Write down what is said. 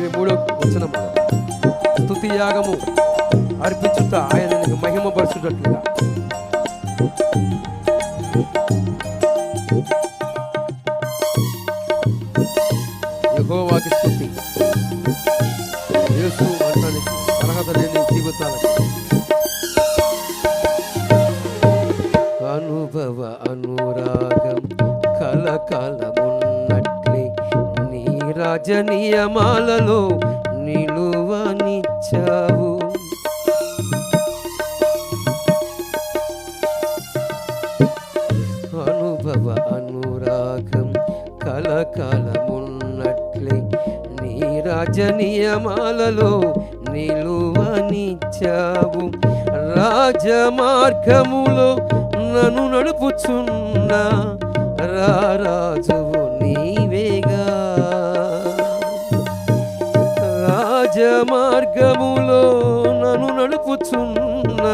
23 స్తుతి యాగము అర్పించుట ఆయనకు మహిమ పరచుటట్లుగా. యెహోవాకి స్తుతి. యేసు అంటానికి అర్హత లేని జీవితాలకు అనుభవ అనురాగం కలకాలమున్నట్లే నీ రాజ నియమాలలో నిలువనిచ్చావు. అనుభవ అనురాగం కలకాలమున్నట్లే నీ రాజ నియమాలలో నిలువనిచ్చావు. రాజమార్గములో నన్ను నడుపుచున్న రారాజువు నీవేగా. రాజమార్గములో నన్ను నడుపుచున్న